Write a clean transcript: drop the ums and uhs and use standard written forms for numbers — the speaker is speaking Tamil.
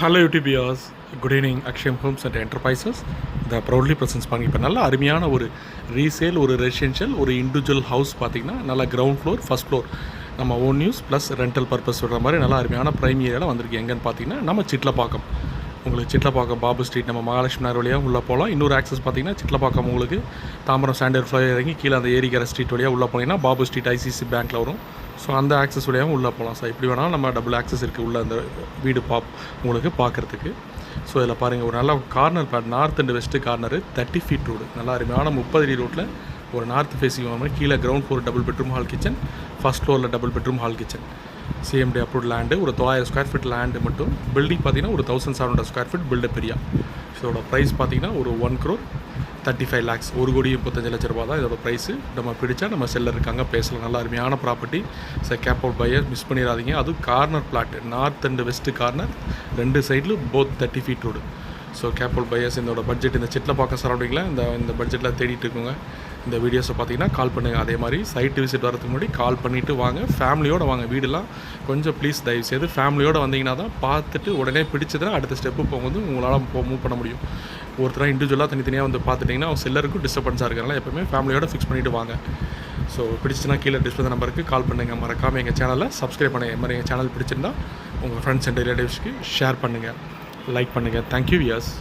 Hello UTBers, good evening. Aksham Homes and Enterprises the proudly presents பண்ணி இப்போ நல்ல அருமையான ஒரு ரீசேல் ஒரு ரெசிடென்ஷியல் ஒரு இண்டிவிஜுவல் ஹவுஸ் பார்த்திங்கன்னா நல்லா கிரவுண்ட் ஃப்ளோர் ஃபஸ்ட் ஃப்ளோர் நம்ம own use plus rental purpose சொல்கிற மாதிரி நல்லா அருமையான ப்ரைம் ஏரியாவில் வந்திருக்கு. எங்கன்னு பார்த்தீங்கன்னா நம்ம சிட்லப்பாக்கம். உங்களுக்கு சிட்லப்பாக்கம் பாபு ஸ்ட்ரீட் நம்ம மகாலட்சுமி நகர் வழியாக உள்ளே போகலாம். இன்னொரு ஆக்சஸ் பார்த்தீங்கன்னா சிட்லப்பாக்கம் உங்களுக்கு தாம்பரம் சாண்டர் ஃப்ளை இறங்கி கீழே அந்த ஏரிக்கிற ஸ்ட்ரீட் வழியாக உள்ளே போனீங்கன்னா பாபு ஸ்ட்ரீட் ஐசிசி பேங்க்கில் வரும். ஸோ அந்த ஆக்சஸ் வழியாகவும் உள்ளே போகலாம். ஸோ எப்படி வேணாலும் நம்ம டபுள் ஆக்சஸ் இருக்குது உள்ள அந்த வீடு உங்களுக்கு பார்க்குறதுக்கு. ஸோ இதில் பாருங்கள் ஒரு நல்ல கார்னர் பேட் north and west corner 30 feet road நல்லா அருமையான 30 அடி ரோட்டில் ஒரு நார்த் ஃபேஸிங் மாதிரி கீழே ground floor double bedroom hall kitchen, first ஃப்ளோரில் double bedroom hall kitchen, CMD approved land ஒரு 900 ஸ்கொயர் ஃபீட் லேண்டு மட்டும். பில்டிங் பார்த்தீங்கன்னா ஒரு 1700 ஸ்கொயர் ஃபீட் பில்டப் ஏரியா. இதோட ப்ரைஸ் பார்த்தீங்கன்னா ஒரு 1,35 lakhs 1,35,00,000 தான் இதோட ப்ரைஸு. நம்ம பிடிச்சா நம்ம செல்லர் இருக்காங்க பேசலாம். நல்லா அருமையான property. Cap out buyer miss பண்ணிடாதீங்க. அதுவும் corner plot north and west corner ரெண்டு சைடில் both 30 feet road. So cap out buyers இதோட பட்ஜெட் இந்த சிட்லப்பாக்கம் சரௌண்டிங்கில் இந்த பட்ஜெட்டில் தேடிட்டு இருக்குங்க. இந்த வீடியோஸை பார்த்தீங்கன்னா கால் பண்ணுங்கள். அதே மாதிரி சைட்டு விசிட் வரதுக்கு முன்னாடி கால் பண்ணிவிட்டு வாங்க. ஃபேமிலியோடு வாங்க. வீடெல்லாம் கொஞ்சம் ப்ளீஸ் தயவுசெய்து ஃபேமிலியோடு வந்தீங்கன்னா தான் பார்த்துட்டு உடனே பிடிச்சதுன்னா அடுத்த ஸ்டெப்பு போகும்போது உங்களால் மூவ் பண்ண முடியும். ஒருத்தராக இண்டிவிஜுவலாக தனித்தனியாக வந்து பார்த்துட்டிங்கன்னா அவங்க செல்லருக்கும் டிஸ்டர்பன்ஸாக இருக்கிறனால எப்போவுமே ஃபேமிலியோட ஃபிக்ஸ் பண்ணிவிட்டு வாங்க. ஸோ பிடிச்சிச்சுன்னா கீழே டிஸ்பிளே நம்பருக்கு கால் பண்ணுங்கள். மறக்காமல் எங்கள் சேனலில் சப்ஸ்கிரைப் பண்ணுங்கள். இது மாதிரி எங்கள் சேனல் பிடிச்சிருந்தா உங்கள் ஃப்ரெண்ட்ஸ் அண்ட் ரிலேட்டிவ்ஸ்க்கு ஷேர் பண்ணுங்கள், லைக் பண்ணுங்கள். Thank you wears.